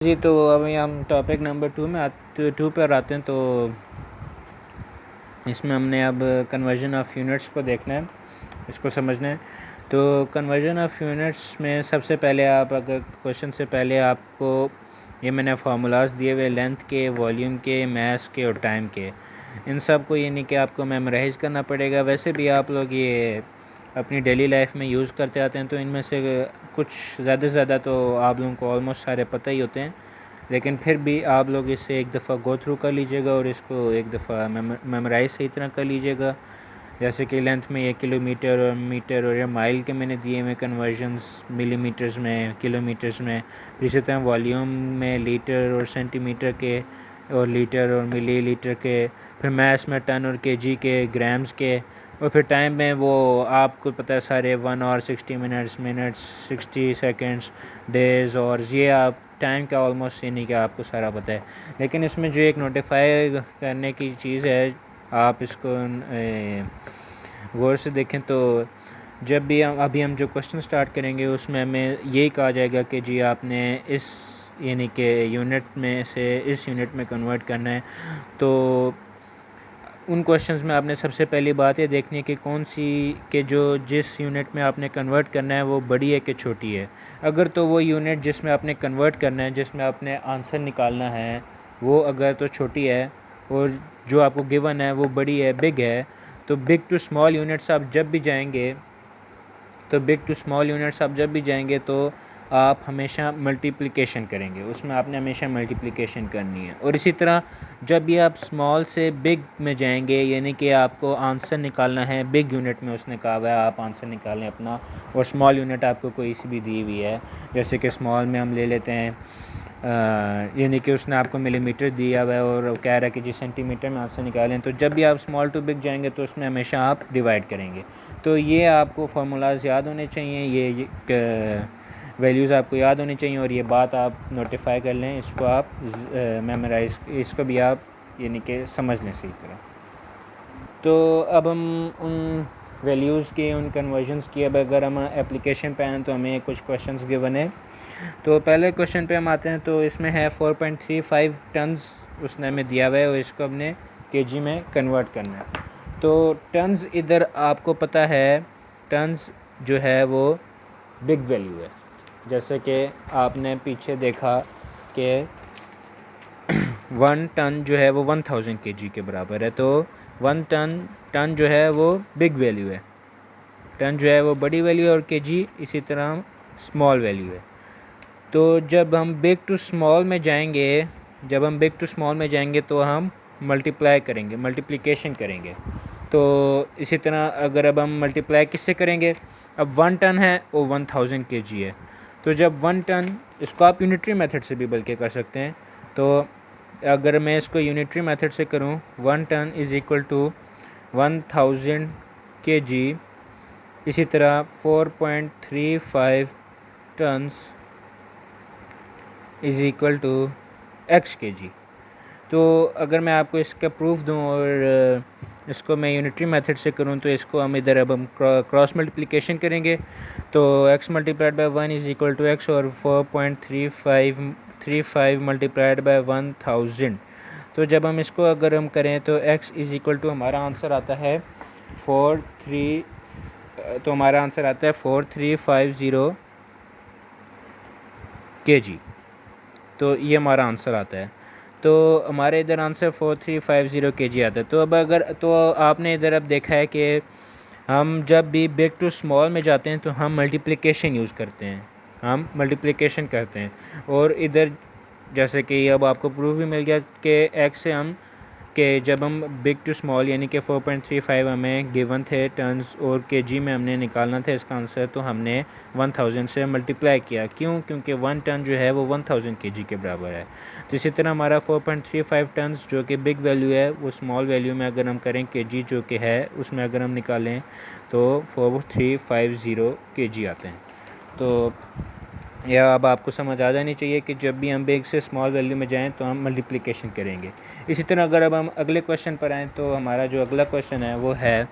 जी, तो अभी हम टॉपिक नंबर 2 पर आते हैं। तो इसमें हमने अब कन्वर्जन ऑफ यूनिट्स को देखना है, इसको समझना है। तो कन्वर्जन ऑफ यूनिट्स में सबसे पहले आप अगर क्वेश्चन से पहले आपको ये मैंने फार्मूलाज दिए हुए लेंथ के, वॉल्यूम के, मास के और टाइम के, इन सब को यानी कि आपको मेमोराइज़ करना पड़ेगा। वैसे भी आप लोग ये अपनी डेली लाइफ में यूज़ करते आते हैं, तो इनमें से कुछ ज़्यादा से ज़्यादा तो आप लोगों को ऑलमोस्ट सारे पता ही होते हैं, लेकिन फिर भी आप लोग इसे एक दफ़ा गो थ्रू कर लीजिएगा और इसको एक दफ़ा मेमोराइज़ सही तरह कर लीजिएगा। जैसे कि लेंथ में ये किलोमीटर और मीटर और या माइल के मैंने दिए हुए कन्वर्जन्स, मिलीमीटर्स में, किलोमीटर्स में। फिर इसी तरह वॉल्यूम में लीटर और सेंटीमीटर के और लीटर और मिलीलीटर के। फिर मास में टन और केजी के, ग्राम्स के। और फिर टाइम में वो आपको पता है सारे 1 आवर 60 मिनट्स 60 सेकेंड्स, डेज़ और ये आप टाइम का ऑलमोस्ट ये नहीं कि आपको सारा पता है। लेकिन इसमें जो एक नोटिफाई करने की चीज़ है, आप इसको गौर से देखें तो जब भी अभी हम जो क्वेश्चन स्टार्ट करेंगे उसमें हमें यही कहा जाएगा कि जी आपने इस यानी कि यूनिट में से इस यूनिट में कन्वर्ट करना है। तो उन क्वेश्चंस में आपने सबसे पहली बात ये देखनी है कि कौन सी के जो जिस यूनिट में आपने कन्वर्ट करना है वो बड़ी है कि छोटी है। अगर तो वो यूनिट जिसमें आपने कन्वर्ट करना है, जिसमें आपने आंसर निकालना है, वो अगर तो छोटी है और जो आपको गिवन है वो बड़ी है, बिग है, तो बिग टू स्मॉल यूनिट्स आप जब भी जाएंगे तो आप हमेशा मल्टीप्लिकेशन करेंगे, उसमें आपने हमेशा मल्टीप्लिकेशन करनी है। और इसी तरह जब भी आप स्मॉल से बिग में जाएंगे, यानी कि आपको आंसर निकालना है बिग यूनिट में, उसने कहा हुआ है आप आंसर निकालें अपना, और स्मॉल यूनिट आपको कोई सी भी दी हुई है। जैसे कि स्मॉल में हम ले लेते हैं यानी कि उसने आपको मिलीमीटर दिया हुआ है और कह रहा है कि जी सेंटीमीटर में आंसर निकालें। तो जब भी आप स्मॉल टू बिग जाएंगे तो उसमें हमेशा आप डिवाइड करेंगे। तो ये आपको फार्मूलाज याद होने चाहिए, ये वैल्यूज़ आपको याद होनी चाहिए, और ये बात आप नोटिफाई कर लें, इसको आप मेमोराइज, इसको भी आप यानी कि समझ लें सही तरह। तो अब हम उन वैल्यूज़ के, उन कन्वर्जन्स की अब अगर हम एप्लीकेशन पे आएँ तो हमें कुछ क्वेश्चंस गिवन है। तो पहले क्वेश्चन पे हम आते हैं। तो इसमें है 4.35 टन्स उसने हमें दिया हुआ है और इसको हमने केजी में कन्वर्ट करना है। तो टन्स इधर आपको पता है, टन्स जो है वो बिग वैल्यू है। जैसे कि आपने पीछे देखा कि 1 टन जो है वो 1000 केजी के बराबर है। तो 1 टन जो है वो बिग वैल्यू है, टन जो है वो बड़ी वैल्यू है, और केजी इसी तरह स्मॉल वैल्यू है। तो जब हम बिग टू स्मॉल में जाएंगे तो हम मल्टीप्लाई करेंगे, मल्टीप्लिकेशन करेंगे। तो इसी तरह अगर अब हम मल्टीप्लाई किससे करेंगे, अब 1 टन है और 1000 केजी है। तो जब 1 टन, इसको आप यूनिटरी मेथड से भी बल्कि कर सकते हैं। तो अगर मैं इसको यूनिटरी मेथड से करूं, 1 ton is equal to 1000 KG. इसी तरह 4.35 tons is equal to x KG. तो अगर मैं आपको इसका प्रूफ दूं और इसको मैं यूनिटरी मेथड से करूं, तो इसको हम इधर अब हम क्रॉस मल्टीप्लिकेशन करेंगे। तो x multiplied by 1 is equal to x, और 4.35 मल्टीप्लाइड बाय 1000। तो जब हम इसको अगर हम करें तो x इज़ इक्वल टू हमारा आंसर आता है 4350 kg। तो ये हमारा आंसर आता है। तो हमारे इधर आंसर 4350 kg आता है। तो अब अगर तो आपने इधर अब देखा है कि हम जब भी बिग टू स्मॉल में जाते हैं तो हम मल्टीप्लिकेशन यूज़ करते हैं, हम मल्टीप्लिकेशन करते हैं। और इधर जैसे कि अब आपको प्रूफ भी मिल गया कि एक्स से हम कि जब हम बिग टू स्मॉल यानी कि 4.35 हमें गिवन थे टन्स और केजी में हमने निकालना था इसका आंसर, तो हमने 1000 से मल्टीप्लाई किया। क्यों? क्योंकि 1 टन जो है वो 1000 केजी के बराबर है। तो इसी तरह हमारा 4.35 टन्स जो कि बिग वैल्यू है, वो स्मॉल वैल्यू में अगर हम करें केजी जो कि है उसमें अगर हम निकालें तो 4350 केजी आते हैं। तो यह अब आपको समझ आ जानी चाहिए कि जब भी हम बिग से स्मॉल वैल्यू में जाएं तो हम मल्टीप्लिकेशन करेंगे। इसी तरह अगर अब हम अगले क्वेश्चन पर आएँ तो हमारा जो अगला क्वेश्चन है वो है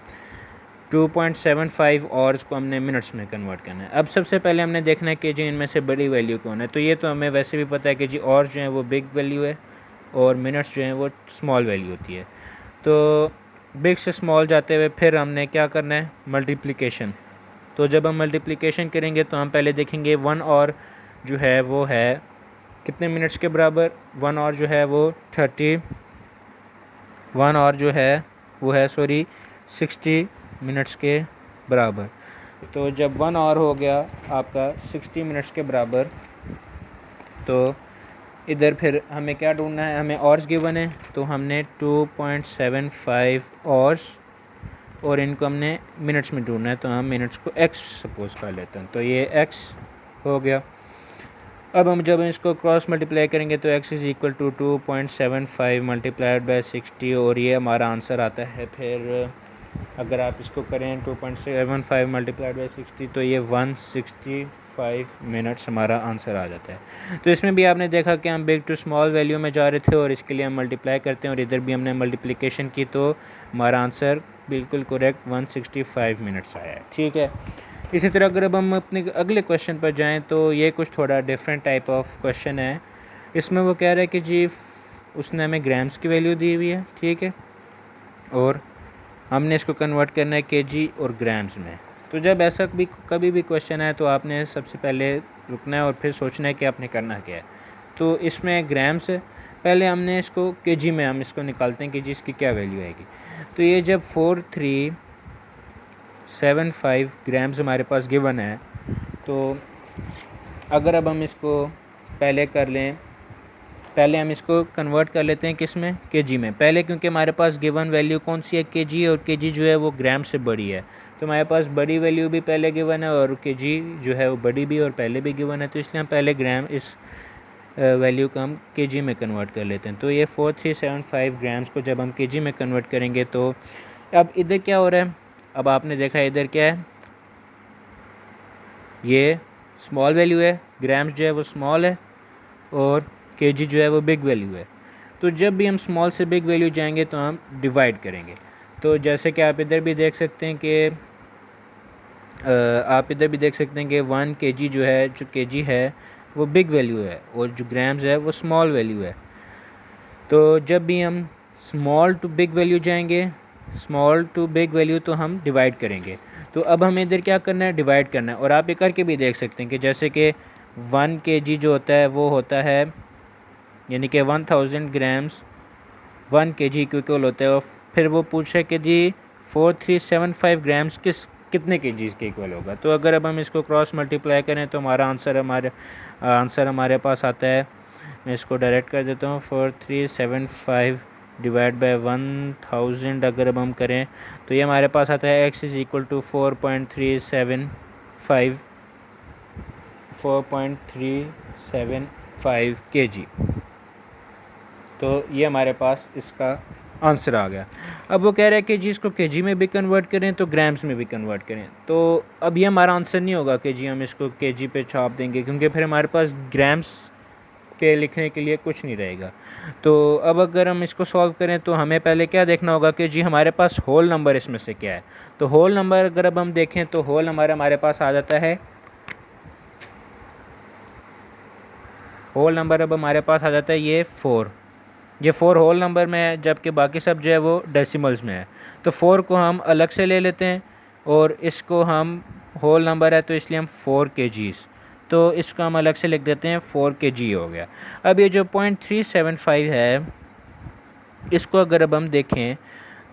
2.75 आवर्स को हमने मिनट्स में कन्वर्ट करना है। अब सबसे पहले हमने देखना है कि जी इनमें से बड़ी वैल्यू कौन है। तो ये तो हमें वैसे भी पता है कि जी आवर्स जो है वो बिग वैल्यू है और मिनट्स जो हैं वो स्मॉल वैल्यू होती है। तो बिग से स्मॉल जाते हुए फिर हमने क्या करना है, मल्टीप्लिकेशन। तो जब हम मल्टीप्लिकेशन करेंगे तो हम पहले देखेंगे 1 और जो है वो है कितने मिनट्स के बराबर। 1 और जो है वो 1 और जो है वो है 60 मिनट्स के बराबर। तो जब 1 और हो गया आपका 60 मिनट्स के बराबर, तो इधर फिर हमें क्या ढूंढना है, हमें आवर्स गिवन है तो हमने 2.75 आवर्स और इनको हमने मिनट्स में ढूंढना है। तो हम मिनट्स को x सपोज कर लेते हैं, तो ये x हो गया। अब हम जब इसको क्रॉस मल्टीप्लाई करेंगे तो x is equal to 2.75 multiplied by 60 और ये हमारा आंसर आता है। फिर अगर आप इसको करें 2.75 मल्टीप्लाइड बाय 60 तो ये 165 मिनट्स हमारा आंसर आ जाता है। तो इसमें भी आपने देखा कि हम बिग टू स्मॉल वैल्यू में जा रहे थे और इसके लिए हम मल्टीप्लाई करते हैं और इधर भी हमने मल्टीप्लिकेशन की तो हमारा आंसर बिल्कुल करेक्ट 165 मिनट्स आया है। ठीक है, इसी तरह अगर अब हम अपने अगले क्वेश्चन पर जाएं तो ये कुछ थोड़ा डिफरेंट टाइप ऑफ क्वेश्चन है। इसमें वो कह रहा है कि जी उसने हमें ग्राम्स की वैल्यू दी हुई है, ठीक है, और हमने इसको कन्वर्ट करना है केजी और ग्राम्स में। तो जब ऐसा भी कभी भी क्वेश्चन है तो आपने सबसे पहले रुकना है और फिर सोचना है कि आपने करना क्या है। तो इसमें ग्राम्स है, पहले हमने इसको केजी में हम इसको निकालते हैं कि जी इसकी क्या वैल्यू आएगी। तो ये जब 4375 ग्राम्स हमारे पास गिवन है, तो अगर अब हम इसको पहले कर लें, पहले हम इसको कन्वर्ट कर लेते हैं किस में, केजी में पहले, क्योंकि हमारे पास गिवन वैल्यू कौन सी है, केजी, और केजी जो है वो ग्राम से बड़ी है। तो हमारे पास बड़ी वैल्यू भी पहले गिवन है और केजी जो है वो बड़ी भी और पहले भी गिवन है। तो इसलिए हम पहले ग्राम इस वैल्यू को हम केजी में कन्वर्ट कर लेते हैं। तो ये 4375 ग्राम्स को जब हम केजी में कन्वर्ट करेंगे तो अब इधर क्या हो रहा है, अब आपने देखा इधर क्या है, ये स्मॉल वैल्यू है, ग्राम्स जो है वो स्मॉल है और केजी जो है वो बिग वैल्यू है। तो जब भी हम स्मॉल से बिग वैल्यू जाएंगे तो हम डिवाइड करेंगे। तो जैसे कि आप इधर भी देख सकते हैं कि 1 केजी जो है, जो केजी है वो बिग वैल्यू है और जो ग्राम्स है वो स्मॉल वैल्यू है। तो जब भी हम स्मॉल टू बिग वैल्यू जाएंगे, स्मॉल टू बिग वैल्यू, तो हम डिवाइड करेंगे। तो अब हमें इधर क्या करना है, डिवाइड करना है। और आप ये करके भी देख सकते हैं कि जैसे कि 1 केजी जो होता है वो होता है, यानी कि 1000 ग्राम्स 1 केजी इक्वल होता है। और फिर वो पूछे कि जी 4375 ग्राम्स कितने केजीज़ के इक्वल होगा। तो अगर अब हम इसको क्रॉस मल्टीप्लाई करें तो हमारा आंसर हमारे पास आता है, मैं इसको डायरेक्ट कर देता हूँ, 4375 डिवाइड बाय 1000 अगर अब हम करें तो ये हमारे पास आता है x is equal to 4.375 kg। तो ये हमारे पास इसका आंसर आ गया। अब वो कह रहा है कि जी इसको केजी में भी कन्वर्ट करें तो ग्राम्स में भी कन्वर्ट करें। तो अब ये हमारा आंसर नहीं होगा कि जी हम इसको केजी पे छाप देंगे, क्योंकि फिर हमारे पास ग्राम्स पे लिखने के लिए कुछ नहीं रहेगा। तो अब अगर हम इसको सॉल्व करें तो हमें पहले क्या देखना होगा कि जी हमारे पास होल नंबर इसमें से क्या है। तो होल नंबर अगर अब हम देखें तो होल नंबर हमारे पास आ जाता है, होल नंबर अब हमारे पास आ जाता है ये 4 होल नंबर में है, जबकि बाकी सब जो है वो डेसिमल्स में है। तो 4 को हम अलग से ले लेते हैं और इसको हम, होल नंबर है तो इसलिए हम 4 kgs, तो इसको हम अलग से लिख देते हैं 4 kg हो गया। अब ये जो 0.375 है, इसको अगर अब हम देखें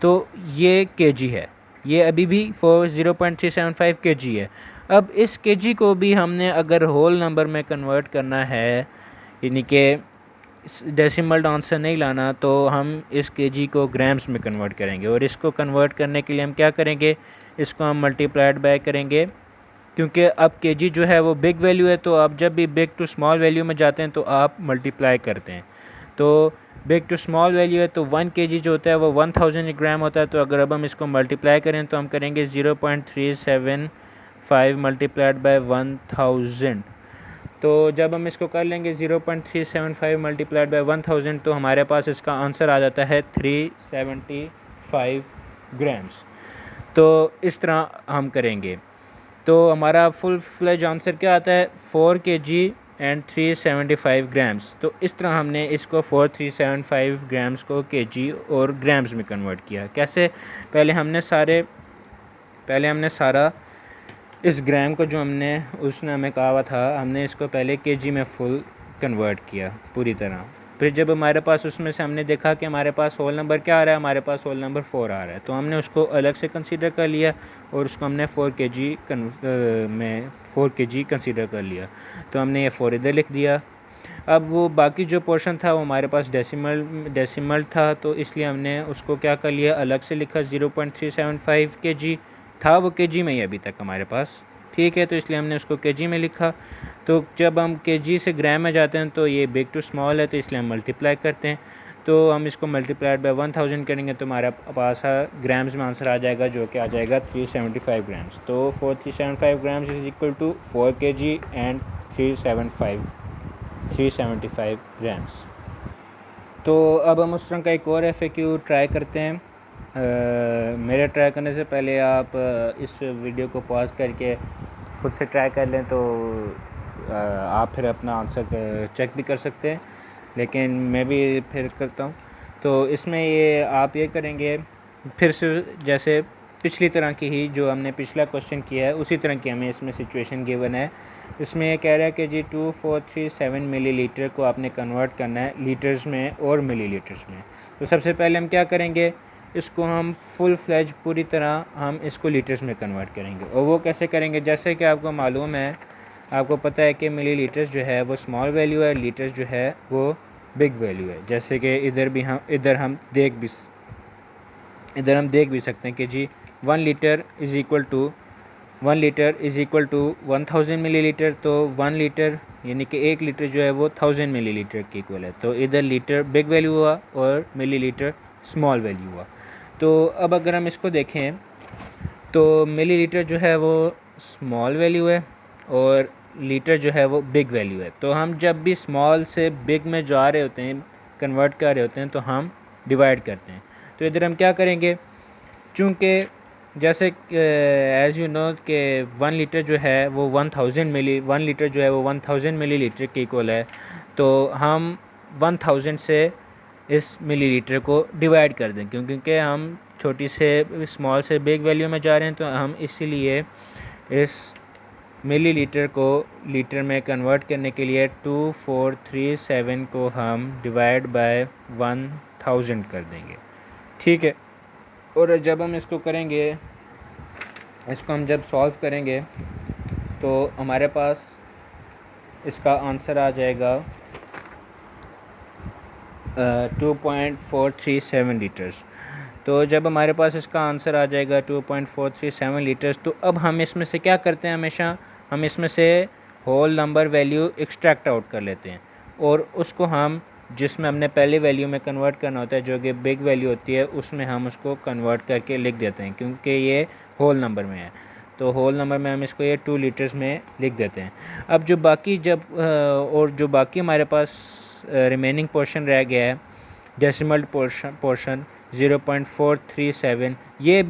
तो ये kg है, ये अभी भी 0.375 kg है। अब इस kg को भी हमने अगर होल नंबर में कन्वर्ट करना है, यानी कि डेसिमल आंसर नहीं लाना, तो हम इस केजी को ग्राम्स में कन्वर्ट करेंगे। और इसको कन्वर्ट करने के लिए हम क्या करेंगे, इसको हम मल्टीप्लाइड बाय करेंगे, क्योंकि अब केजी जो है वो बिग वैल्यू है। तो आप जब भी बिग टू स्मॉल वैल्यू में जाते हैं तो आप मल्टीप्लाई करते हैं। तो बिग टू स्मॉल वैल्यू है तो 1 केजी जो होता है वो 1000 ग्राम होता है। तो अगर अब हम इसको मल्टीप्लाई करें तो हम करेंगे 0.375 मल्टीप्लाइड बाय 1000। तो जब हम इसको कर लेंगे 0.375 मल्टीप्लाइड बाय 1000 तो हमारे पास इसका आंसर आ जाता है 375 ग्राम्स। तो इस तरह हम करेंगे। तो हमारा फुल फ्लेज आंसर क्या आता है 4 kg एंड 375 ग्राम्स। तो इस तरह हमने इसको 4375 ग्राम्स को kg और ग्राम्स में कन्वर्ट किया। कैसे? पहले हमने सारा इस ग्राम को जो उसने हमें कहा हुआ था, हमने इसको पहले kg में फुल कन्वर्ट किया पूरी तरह। फिर जब हमारे पास उसमें से हमने देखा कि हमारे पास होल नंबर क्या आ रहा है, हमारे पास होल नंबर 4 आ रहा है, तो हमने उसको अलग से कंसीडर कर लिया और उसको हमने 4 kg कंसीडर कर लिया। तो हमने ये 4 इधर लिख दिया। अब वो बाकी जो पोर्शन था वो हमारे पास डेसिमल था, तो इसलिए हमने उसको क्या कर लिया, अलग से लिखा। 0.375 kg था वो kg में ही अभी तक हमारे पास, ठीक है, तो इसलिए हमने उसको kg में लिखा। तो जब हम kg से ग्राम में जाते हैं तो ये बिग टू स्मॉल है, तो इसलिए हम मल्टीप्लाई करते हैं। तो हम इसको मल्टीप्लाइड बाय 1000 करेंगे तो हमारे पास ग्राम्स में आंसर आ जाएगा, जो कि आ जाएगा 375 ग्राम्स। तो 4375 grams is equal to 4 kg and 375 grams. तो अब हम उस तरह का एक और FAQ ट्राई करते हैं। मेरे ट्राई करने से पहले आप इस वीडियो को पॉज करके खुद से ट्राई कर लें, तो आप फिर अपना आंसर चेक भी कर सकते हैं, लेकिन मैं भी फिर करता हूँ। तो इसमें आप ये करेंगे, फिर से जैसे पिछली तरह की ही जो हमने पिछला क्वेश्चन किया है उसी तरह की हमें इसमें सिचुएशन गिवन है। इसमें ये कह रहा है कि जी 2437 मिलीलीटर को आपने कन्वर्ट करना है लीटर्स में और मिलीलीटर्स में। तो सबसे पहले हम क्या करेंगे, इसको हम फुल फ्लेज पूरी तरह हम इसको लीटर्स में कन्वर्ट करेंगे। और वो कैसे करेंगे, जैसे कि आपको मालूम है, आपको पता है कि मिलीलीटर्स जो है वो स्मॉल वैल्यू है, लीटर्स जो है वो बिग वैल्यू है। जैसे कि इधर हम देख भी सकते हैं कि जी 1 litre is equal to 1000 millilitre. तो 1 लीटर यानी कि 1 लीटर जो है वो 1000 मिलीलीटर के इक्वल है। तो इधर लीटर बिग वैल्यू हुआ और मिलीलीटर स्मॉल वैल्यू हुआ। तो अब अगर हम इसको देखें तो मिलीलीटर जो है वो स्मॉल वैल्यू है और लीटर जो है वो बिग वैल्यू है। तो हम जब भी स्मॉल से बिग में जा रहे होते हैं, कन्वर्ट कर रहे होते हैं, तो हम डिवाइड करते हैं। तो इधर हम क्या करेंगे, चूँकि जैसे एज़ यू नो कि 1 लीटर जो है वो 1000 मिलीलीटर के इक्वल है। तो हम 1000 से इस मिलीलीटर को डिवाइड कर दें, क्योंकि हम छोटी से स्मॉल से बिग वैल्यू में जा रहे हैं। तो हम इसीलिए इस मिलीलीटर को लीटर में कन्वर्ट करने के लिए 2437 को हम डिवाइड बाय 1000 कर देंगे, ठीक है। और जब हम इसको करेंगे, इसको हम जब सॉल्व करेंगे तो हमारे पास इसका आंसर आ जाएगा 2.437 लीटर्स। तो जब हमारे पास इसका आंसर आ जाएगा 2.437 लीटर्स, तो अब हम इसमें से क्या करते हैं, हमेशा हम इसमें से whole number value extract out कर लेते हैं और उसको हम जिसमें हमने पहले वैल्यू में कन्वर्ट करना होता है, जो कि बिग वैल्यू होती है, उसमें हम उसको कन्वर्ट करके लिख देते हैं, क्योंकि ये होल नंबर में है। तो होल नंबर में हम इसको ये 2 लीटर्स में लिख देते हैं। अब जो बाकी हमारे पास रिमेनिंग पोर्शन रह गया है, डेसिमल पोर्शन 0.437, ये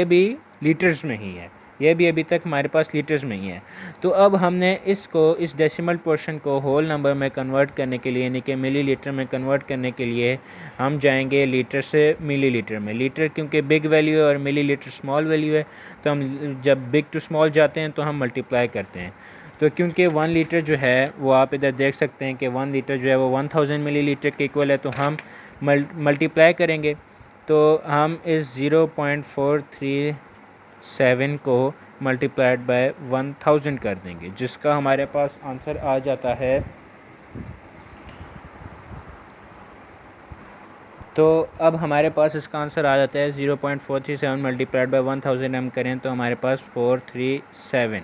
भी लीटर्स में ही है, ये भी अभी तक हमारे पास लीटर्स में ही है। तो अब हमने इस डेसिमल पोर्शन को होल नंबर में कन्वर्ट करने के लिए, यानी कि मिलीलीटर में कन्वर्ट करने के लिए, हम जाएंगे लीटर से मिलीलीटर में। लीटर क्योंकि बिग वैल्यू है और मिलीलीटर स्मॉल वैल्यू है, तो हम जब बिग टू स्मॉल जाते हैं तो हम मल्टीप्लाई करते हैं। तो क्योंकि 1 लीटर जो है वो आप इधर देख सकते हैं कि 1 लीटर जो है वो 1000 मिलीलीटर के इक्वल है, तो हम मल्टीप्लाई करेंगे। तो हम इस 0.437 को मल्टीप्लाइड बाय 1000 कर देंगे, जिसका हमारे पास आंसर आ जाता है। तो अब हमारे पास इसका आंसर आ जाता है 0.437 मल्टीप्लाइड बाय 1000 हम करें तो हमारे पास 437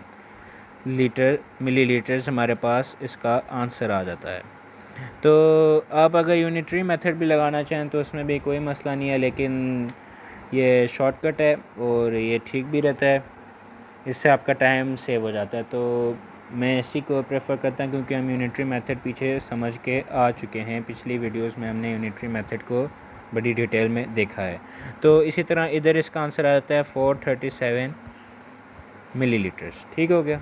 मिलीलीटर्स हमारे पास इसका आंसर आ जाता है। तो आप अगर यूनिटरी मेथड भी लगाना चाहें तो उसमें भी कोई मसला नहीं है, लेकिन ये शॉर्टकट है और ये ठीक भी रहता है, इससे आपका टाइम सेव हो जाता है। तो मैं इसी को प्रेफर करता हूँ, क्योंकि हम यूनिटरी मेथड पीछे समझ के आ चुके हैं। पिछली वीडियोस में हमने यूनिटरी मेथड को बड़ी डिटेल में देखा है। तो इसी तरह इधर इसका आंसर आ जाता है 437 मिलीलीटर्स। ठीक हो गया।